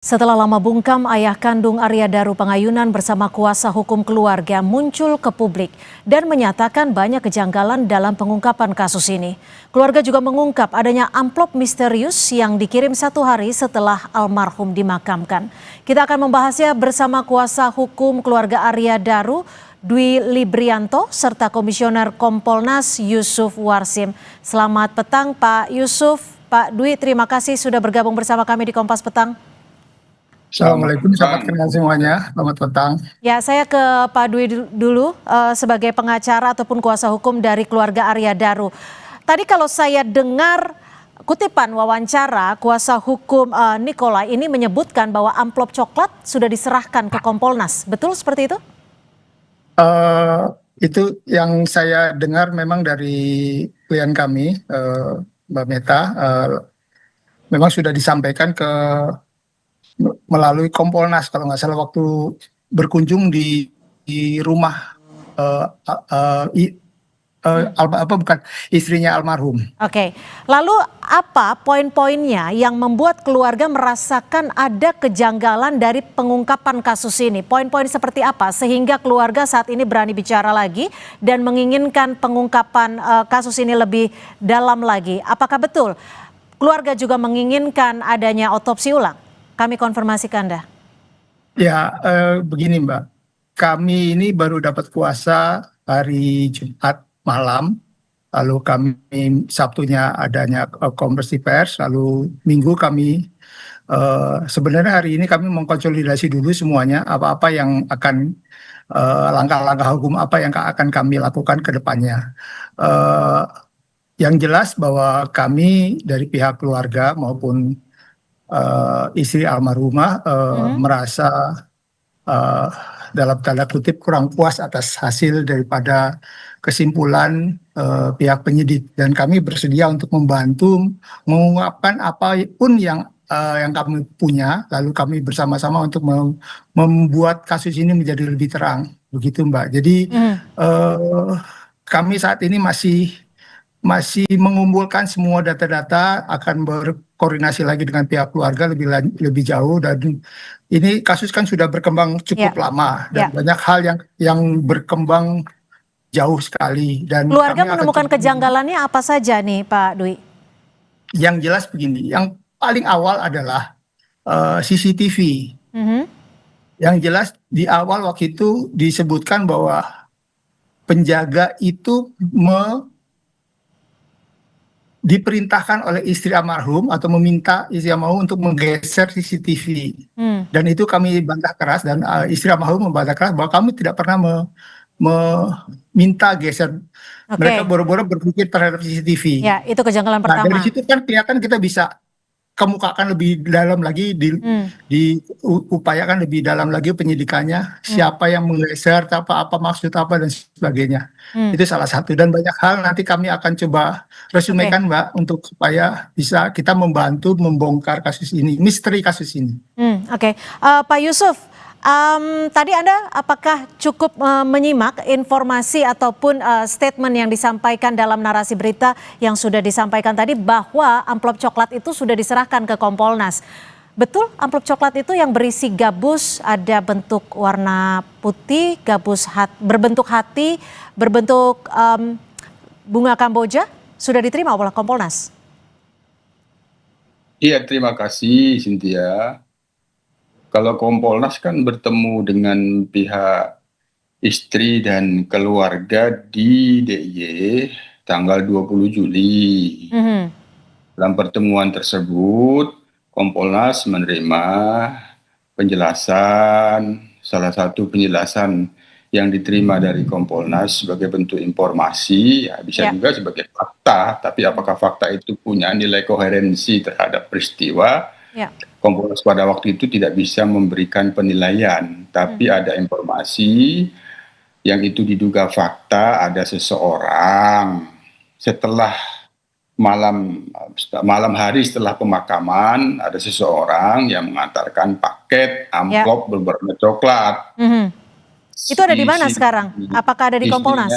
Setelah lama bungkam, ayah kandung Arya Daru Pangayunan bersama kuasa hukum keluarga muncul ke publik dan menyatakan banyak kejanggalan dalam pengungkapan kasus ini. Keluarga juga mengungkap adanya amplop misterius yang dikirim 1 hari setelah almarhum dimakamkan. Kita akan membahasnya bersama kuasa hukum keluarga Arya Daru, Dwi Librianto, serta Komisioner Kompolnas Yusuf Warsim. Selamat petang Pak Yusuf. Pak Dwi, terima kasih sudah bergabung bersama kami di Kompas Petang. Assalamualaikum, selamat kenal semuanya. Selamat petang. Ya, saya ke Pak Dwi dulu sebagai pengacara ataupun kuasa hukum dari keluarga Arya Daru. Tadi kalau saya dengar kutipan wawancara kuasa hukum Nikolai ini menyebutkan bahwa amplop coklat sudah diserahkan ke Kompolnas. Betul seperti itu? Itu yang saya dengar memang dari klien kami, Mbak Meta, memang sudah disampaikan melalui Kompolnas kalau nggak salah waktu berkunjung di rumah istrinya almarhum. Oke, lalu apa poin-poinnya yang membuat keluarga merasakan ada kejanggalan dari pengungkapan kasus ini? Poin-poin seperti apa sehingga keluarga saat ini berani bicara lagi dan menginginkan pengungkapan kasus ini lebih dalam lagi? Apakah betul keluarga juga menginginkan adanya otopsi ulang? Kami konfirmasi ke Anda. Ya, begini Mbak, kami ini baru dapat kuasa hari Jumat malam, lalu kami Sabtunya adanya konferensi pers, lalu Minggu kami sebenarnya hari ini kami mengkonsolidasi dulu semuanya apa-apa yang akan langkah-langkah hukum apa yang akan kami lakukan ke depannya. Yang jelas bahwa kami dari pihak keluarga maupun istri almarhumah merasa dalam tanda kutip kurang puas atas hasil daripada kesimpulan pihak penyidik, dan kami bersedia untuk membantu mengungkapkan apapun yang kami punya, lalu kami bersama-sama untuk membuat kasus ini menjadi lebih terang, begitu Mbak. Jadi kami saat ini masih mengumpulkan semua data-data, akan berkoordinasi lagi dengan pihak keluarga lebih jauh, dan ini kasus kan sudah berkembang cukup lama dan banyak hal yang berkembang jauh sekali, dan keluarga menemukan kejanggalannya apa saja nih Pak Dwi? Yang jelas begini, yang paling awal adalah CCTV. Yang jelas di awal waktu itu disebutkan bahwa penjaga itu diperintahkan oleh istri almarhum atau meminta istri almarhum untuk menggeser CCTV. Dan itu kami bantah keras, dan istri almarhum membantah keras bahwa kami tidak pernah meminta geser. Mereka boro-boro berpikir terhadap CCTV. Ya, itu kejanggalan pertama. Nah, dari situ kan kelihatan kita bisa kemukakan lebih dalam lagi, diupayakan lebih dalam lagi penyidikannya, siapa yang menggeser, apa maksud apa dan sebagainya. Itu salah satu, dan banyak hal nanti kami akan coba resumekan Mbak, untuk supaya bisa kita membantu membongkar kasus ini, misteri kasus ini. Pak Yusuf, tadi Anda apakah cukup menyimak informasi ataupun statement yang disampaikan dalam narasi berita yang sudah disampaikan tadi bahwa amplop coklat itu sudah diserahkan ke Kompolnas? Betul amplop coklat itu yang berisi gabus, ada bentuk warna putih, gabus berbentuk hati, berbentuk bunga Kamboja, sudah diterima oleh Kompolnas? Iya, terima kasih Cynthia. Kalau Kompolnas kan bertemu dengan pihak istri dan keluarga di DIY tanggal 20 Juli. Dalam pertemuan tersebut, Kompolnas menerima penjelasan, salah satu penjelasan yang diterima dari Kompolnas sebagai bentuk informasi, ya bisa juga sebagai fakta, tapi apakah fakta itu punya nilai koherensi terhadap peristiwa? Kompolnas pada waktu itu tidak bisa memberikan penilaian, tapi ada informasi yang itu diduga fakta. Ada seseorang setelah malam hari setelah pemakaman, ada seseorang yang mengantarkan paket amplop berwarna coklat. Itu ada di mana sekarang? Apakah ada di Kompolnas?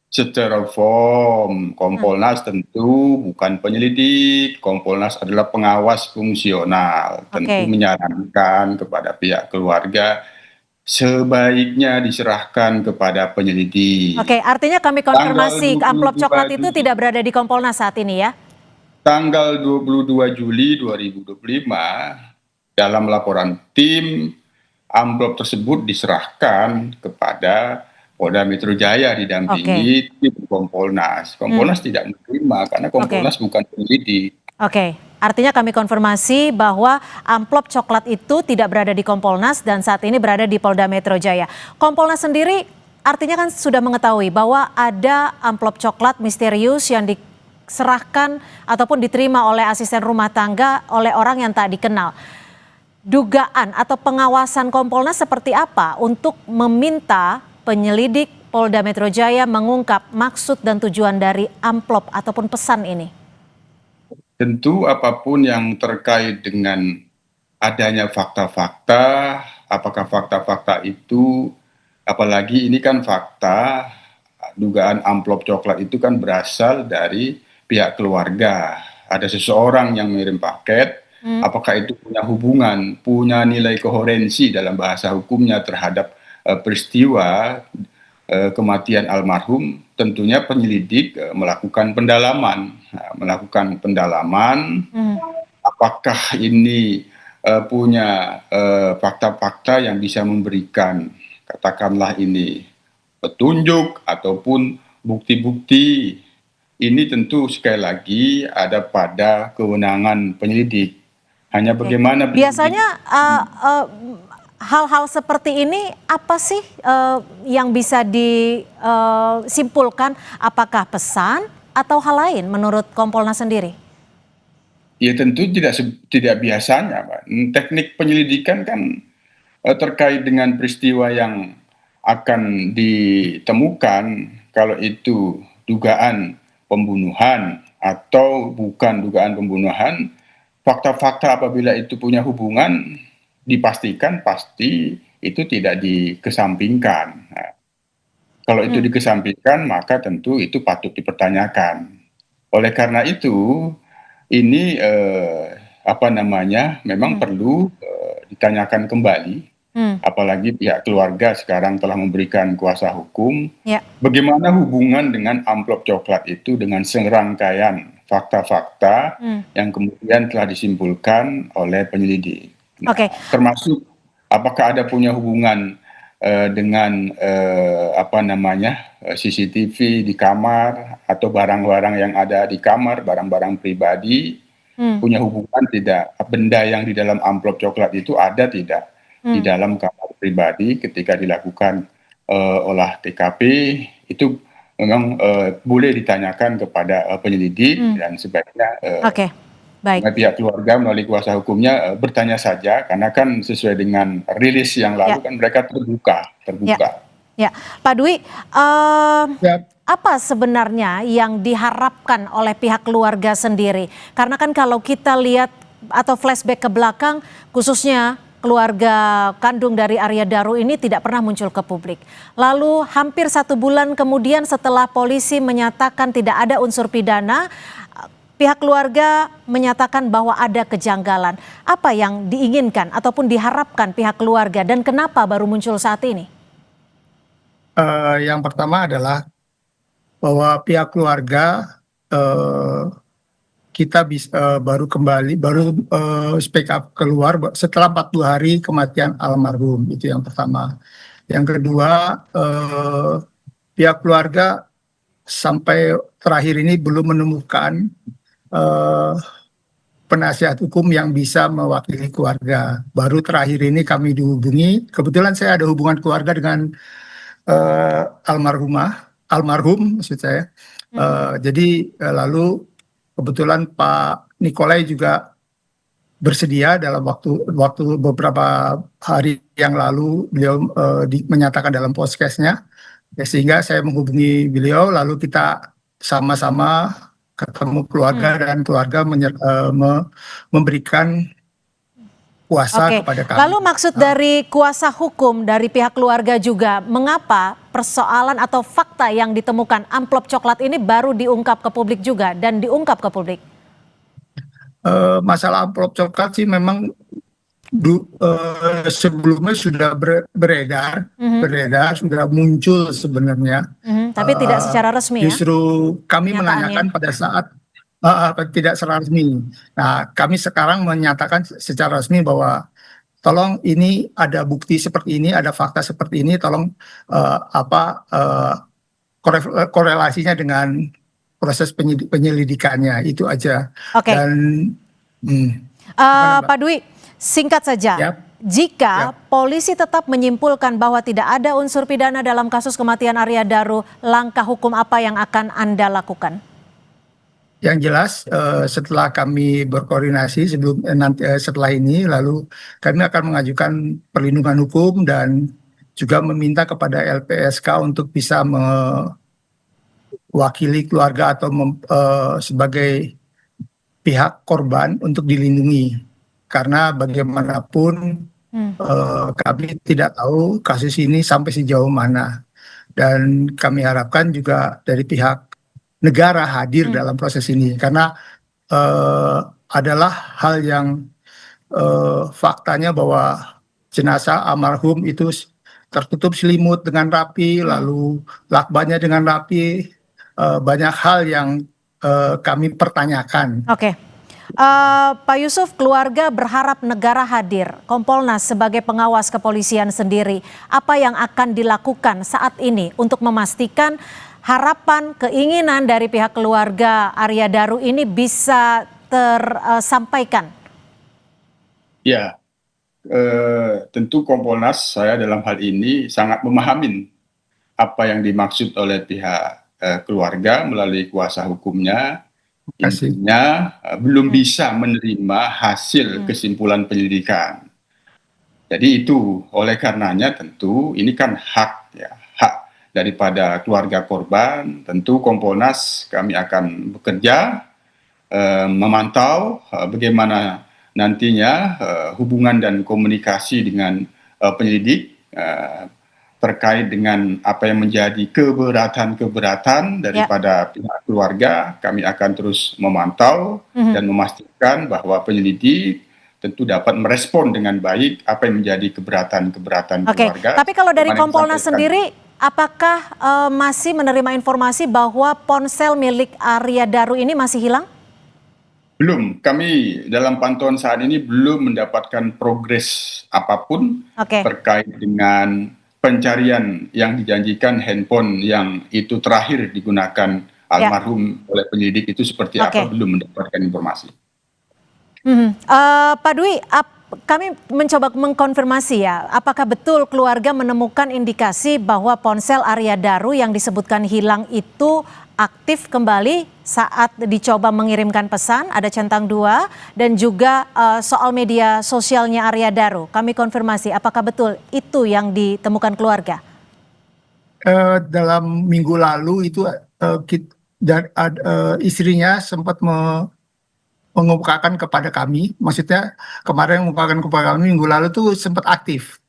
Secara form, Kompolnas tentu bukan penyelidik. Kompolnas adalah pengawas fungsional. Tentu Oke. menyarankan kepada pihak keluarga sebaiknya diserahkan kepada penyelidik. Oke, artinya kami Tanggal konfirmasi amplop 22 coklat itu Juli, tidak berada di Kompolnas saat ini ya? tanggal 22 Juli 2025, dalam laporan tim, amplop tersebut diserahkan kepada Polda Metro Jaya didampingi tim Kompolnas. Kompolnas tidak menerima karena Kompolnas bukan penyelidik. Oke, artinya kami konfirmasi bahwa amplop coklat itu tidak berada di Kompolnas dan saat ini berada di Polda Metro Jaya. Kompolnas sendiri artinya kan sudah mengetahui bahwa ada amplop coklat misterius yang diserahkan ataupun diterima oleh asisten rumah tangga oleh orang yang tak dikenal. Dugaan atau pengawasan Kompolnas seperti apa untuk meminta penyelidik Polda Metro Jaya mengungkap maksud dan tujuan dari amplop ataupun pesan ini? Tentu apapun yang terkait dengan adanya fakta-fakta, apakah fakta-fakta itu, apalagi ini kan fakta, dugaan amplop coklat itu kan berasal dari pihak keluarga. Ada seseorang yang mengirim paket, apakah itu punya hubungan, punya nilai koherensi dalam bahasa hukumnya terhadap peristiwa kematian almarhum, tentunya penyelidik melakukan pendalaman. Apakah ini punya fakta-fakta yang bisa memberikan, katakanlah ini, petunjuk ataupun bukti-bukti. Ini tentu sekali lagi ada pada kewenangan penyelidik. Hanya bagaimana biasanya hal-hal seperti ini apa sih yang bisa disimpulkan? Apakah pesan atau hal lain menurut Kompolnas sendiri? Ya tentu tidak biasanya, Pak. Teknik penyelidikan kan terkait dengan peristiwa yang akan ditemukan, kalau itu dugaan pembunuhan atau bukan dugaan pembunuhan, fakta-fakta apabila itu punya hubungan dipastikan pasti itu tidak dikesampingkan. Nah, kalau itu dikesampingkan maka tentu itu patut dipertanyakan. Oleh karena itu ini memang perlu ditanyakan kembali. Apalagi pihak keluarga sekarang telah memberikan kuasa hukum. Bagaimana hubungan dengan amplop coklat itu dengan serangkaian fakta-fakta yang kemudian telah disimpulkan oleh penyelidik. Nah, termasuk apakah ada punya hubungan dengan CCTV di kamar atau barang-barang yang ada di kamar, barang-barang pribadi, punya hubungan tidak, benda yang di dalam amplop coklat itu ada tidak di dalam kamar pribadi ketika dilakukan olah TKP, itu memang boleh ditanyakan kepada penyelidik dan sebaiknya pihak keluarga melalui kuasa hukumnya bertanya saja, karena kan sesuai dengan rilis yang lalu kan mereka terbuka. Ya, Pak Dwi, apa sebenarnya yang diharapkan oleh pihak keluarga sendiri? Karena kan kalau kita lihat atau flashback ke belakang, khususnya keluarga kandung dari Arya Daru ini tidak pernah muncul ke publik. Lalu hampir 1 bulan kemudian setelah polisi menyatakan tidak ada unsur pidana, pihak keluarga menyatakan bahwa ada kejanggalan. Apa yang diinginkan ataupun diharapkan pihak keluarga dan kenapa baru muncul saat ini? Yang pertama adalah bahwa pihak keluarga kita baru speak up keluar setelah 40 hari kematian almarhum, itu yang pertama. Yang kedua, pihak keluarga sampai terakhir ini belum menemukan penasihat hukum yang bisa mewakili keluarga. Baru terakhir ini kami dihubungi, kebetulan saya ada hubungan keluarga dengan almarhum maksud saya. Jadi lalu kebetulan Pak Nikolai juga bersedia dalam waktu beberapa hari yang lalu beliau menyatakan dalam podcastnya, ya, sehingga saya menghubungi beliau lalu kita sama-sama ketemu keluarga dan keluarga memberikan kuasa kepada kami. Lalu maksud dari kuasa hukum dari pihak keluarga juga, mengapa persoalan atau fakta yang ditemukan amplop coklat ini baru diungkap ke publik juga dan diungkap ke publik? Masalah amplop coklat sih memang sebelumnya sudah beredar, sudah muncul sebenarnya. Tapi tidak secara resmi ya? Justru kami Kenyataannya. menanyakan pada saat tidak secara resmi. Nah, kami sekarang menyatakan secara resmi bahwa tolong ini ada bukti seperti ini, ada fakta seperti ini, tolong korelasinya dengan proses penyelidikannya, itu aja. Oke. Dan Pak Dwi, singkat saja. Yap. Jika polisi tetap menyimpulkan bahwa tidak ada unsur pidana dalam kasus kematian Arya Daru, langkah hukum apa yang akan Anda lakukan? Yang jelas setelah kami berkoordinasi setelah ini, lalu kami akan mengajukan perlindungan hukum dan juga meminta kepada LPSK untuk bisa mewakili keluarga atau sebagai pihak korban untuk dilindungi. Karena bagaimanapun kami tidak tahu kasus ini sampai sejauh mana. Dan kami harapkan juga dari pihak negara hadir dalam proses ini. Karena adalah hal yang faktanya bahwa jenazah almarhum itu tertutup selimut dengan rapi, lalu lakbannya dengan rapi, banyak hal yang kami pertanyakan. Oke. Pak Yusuf, keluarga berharap negara hadir, Kompolnas sebagai pengawas kepolisian sendiri. Apa yang akan dilakukan saat ini untuk memastikan harapan, keinginan dari pihak keluarga Arya Daru ini bisa tersampaikan? Ya, tentu Kompolnas, saya dalam hal ini sangat memahami apa yang dimaksud oleh pihak keluarga melalui kuasa hukumnya. Intinya belum bisa menerima hasil kesimpulan penyelidikan. Jadi itu, oleh karenanya tentu ini kan hak daripada keluarga korban. Tentu Kompolnas kami akan bekerja memantau bagaimana nantinya hubungan dan komunikasi dengan penyelidik terkait dengan apa yang menjadi keberatan daripada pihak keluarga. Kami akan terus memantau dan memastikan bahwa penyelidik tentu dapat merespon dengan baik apa yang menjadi keberatan keluarga. Tapi kalau dari Kompolnas sendiri, apakah masih menerima informasi bahwa ponsel milik Arya Daru ini masih hilang? Belum, kami dalam pantauan saat ini belum mendapatkan progres apapun terkait dengan pencarian yang dijanjikan handphone yang itu terakhir digunakan almarhum oleh penyidik itu seperti apa, belum mendapatkan informasi. Pak Dwi, kami mencoba mengkonfirmasi ya, apakah betul keluarga menemukan indikasi bahwa ponsel Arya Daru yang disebutkan hilang itu aktif kembali saat dicoba mengirimkan pesan, ada centang 2, dan juga soal media sosialnya Arya Daru. Kami konfirmasi, apakah betul itu yang ditemukan keluarga? Dalam minggu lalu itu istrinya sempat mengemukakan kepada kami, maksudnya kemarin mengemukakan kepada kami minggu lalu tuh sempat aktif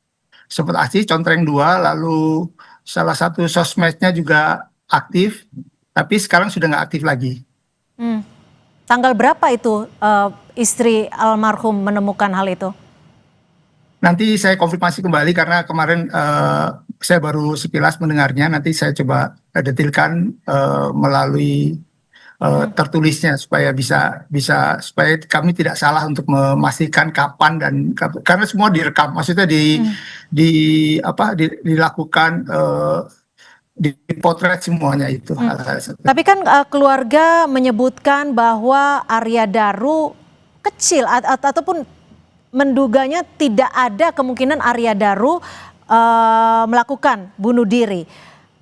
contreng 2, lalu salah satu sosmednya juga aktif, tapi sekarang sudah nggak aktif lagi. Tanggal berapa itu istri almarhum menemukan hal itu? Nanti saya konfirmasi kembali karena kemarin saya baru sekilas mendengarnya. Nanti saya coba detailkan melalui tertulisnya supaya supaya kami tidak salah untuk memastikan kapan dan karena semua direkam, maksudnya dilakukan dipotret semuanya itu. Tapi kan keluarga menyebutkan bahwa Arya Daru kecil ataupun menduganya tidak ada kemungkinan Arya Daru melakukan bunuh diri.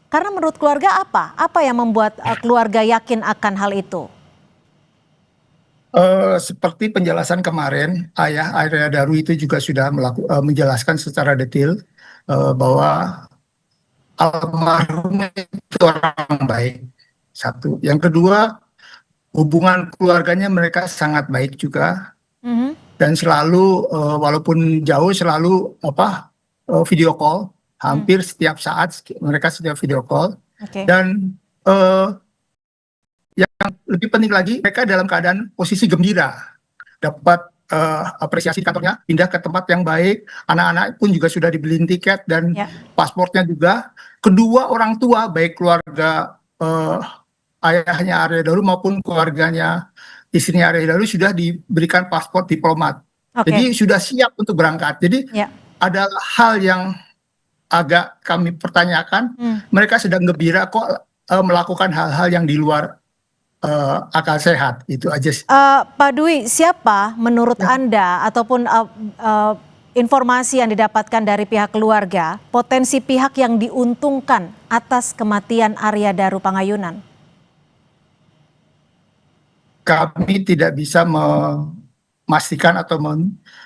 Karena menurut keluarga apa yang membuat keluarga yakin akan hal itu? Seperti penjelasan kemarin, ayah Arya Daru itu juga sudah menjelaskan secara detail bahwa almarhum itu orang baik. Satu. Yang kedua, hubungan keluarganya mereka sangat baik juga. Dan selalu walaupun jauh selalu video call. hampir setiap saat mereka setiap video call. Oke. Dan yang lebih penting lagi, mereka dalam keadaan posisi gembira, dapat apresiasi kantornya, pindah ke tempat yang baik, anak-anak pun juga sudah dibeliin tiket dan Ya. pasportnya juga. Kedua orang tua, baik keluarga ayahnya Arya Daru maupun keluarganya istrinya Arya Daru sudah diberikan paspor diplomat. Oke. Jadi sudah siap untuk berangkat. Jadi Ya. ada hal yang agak kami pertanyakan, mereka sedang gembira kok melakukan hal-hal yang di luar akal sehat, itu aja sih. Pak Dwi, siapa menurut Anda ataupun informasi yang didapatkan dari pihak keluarga, potensi pihak yang diuntungkan atas kematian Arya Daru Pangayunan? Kami tidak bisa memastikan atau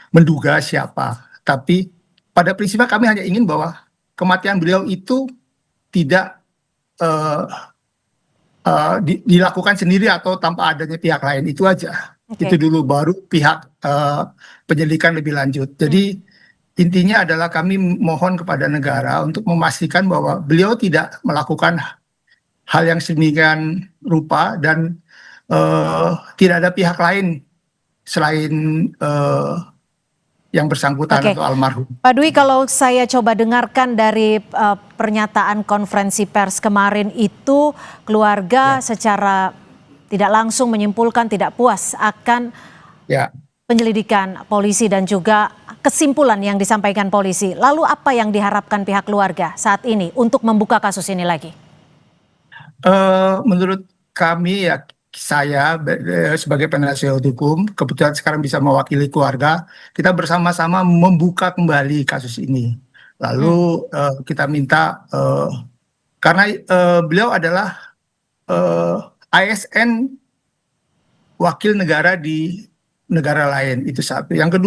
menduga siapa, tapi pada prinsipnya kami hanya ingin bahwa kematian beliau itu tidak dilakukan sendiri atau tanpa adanya pihak lain, itu aja. Oke. Itu dulu, baru pihak penyelidikan lebih lanjut. Jadi intinya adalah kami mohon kepada negara untuk memastikan bahwa beliau tidak melakukan hal yang sedemikian rupa dan tidak ada pihak lain selain yang bersangkutan Oke. atau almarhum. Pak Dwi, kalau saya coba dengarkan dari pernyataan konferensi pers kemarin itu, keluarga secara tidak langsung menyimpulkan tidak puas akan Ya, penyelidikan polisi dan juga kesimpulan yang disampaikan polisi. Lalu apa yang diharapkan pihak keluarga saat ini untuk membuka kasus ini lagi? menurut kami ya, saya sebagai penasihat hukum kebetulan sekarang bisa mewakili keluarga, kita bersama-sama membuka kembali kasus ini. Lalu kita minta karena beliau adalah ASN wakil negara di negara lain, itu satu. Yang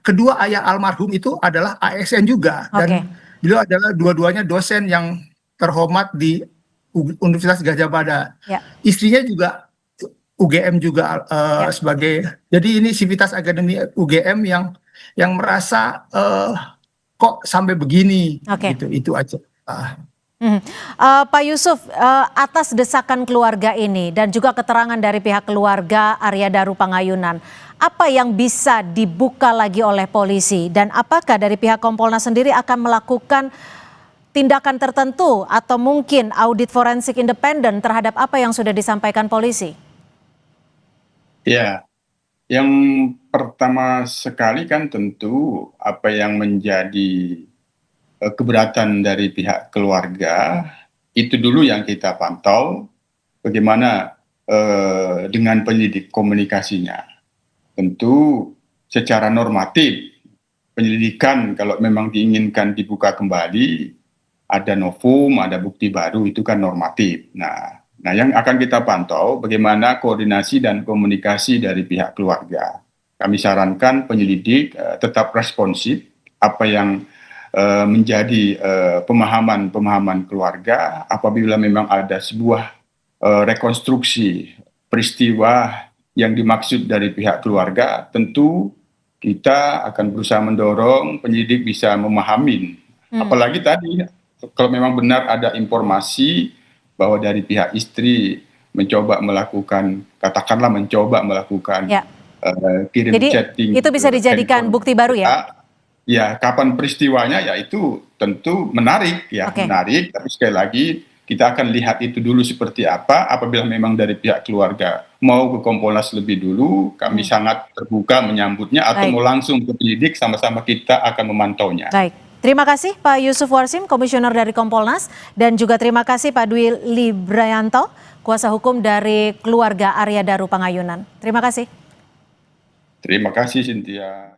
kedua ayah almarhum itu adalah ASN juga, dan Oke. beliau adalah dua-duanya dosen yang terhormat di Universitas Gadjah Mada. Ya. Istrinya juga UGM juga sebagai, jadi ini Sivitas Akademi UGM yang merasa kok sampai begini. Oke. Gitu, itu aja. Pak Yusuf, atas desakan keluarga ini dan juga keterangan dari pihak keluarga Arya Daru Pangayunan, apa yang bisa dibuka lagi oleh polisi dan apakah dari pihak Kompolnas sendiri akan melakukan tindakan tertentu atau mungkin audit forensik independen terhadap apa yang sudah disampaikan polisi? Ya, yang pertama sekali kan tentu apa yang menjadi keberatan dari pihak keluarga itu dulu yang kita pantau, bagaimana dengan penyidik komunikasinya. Tentu secara normatif penyelidikan kalau memang diinginkan dibuka kembali, ada novum, ada bukti baru, itu kan normatif. Nah, yang akan kita pantau bagaimana koordinasi dan komunikasi dari pihak keluarga. Kami sarankan penyelidik tetap responsif apa yang menjadi pemahaman keluarga apabila memang ada sebuah rekonstruksi peristiwa yang dimaksud dari pihak keluarga, tentu kita akan berusaha mendorong penyidik bisa memahami. Apalagi tadi kalau memang benar ada informasi bahwa dari pihak istri katakanlah mencoba melakukan kirim Jadi, chatting. itu bisa dijadikan bukti baru ya? Ya, kapan peristiwanya ya itu tentu menarik ya, menarik. Tapi sekali lagi kita akan lihat itu dulu seperti apa. Apabila memang dari pihak keluarga mau ke Kompolnas lebih dulu, kami sangat terbuka menyambutnya, atau mau langsung ke penyidik, sama-sama kita akan memantaunya. Baik. Terima kasih Pak Yusuf Warsim, Komisioner dari Kompolnas, dan juga terima kasih Pak Dwi Librayanto, kuasa hukum dari keluarga Arya Daru Pangayunan. Terima kasih. Terima kasih Cynthia.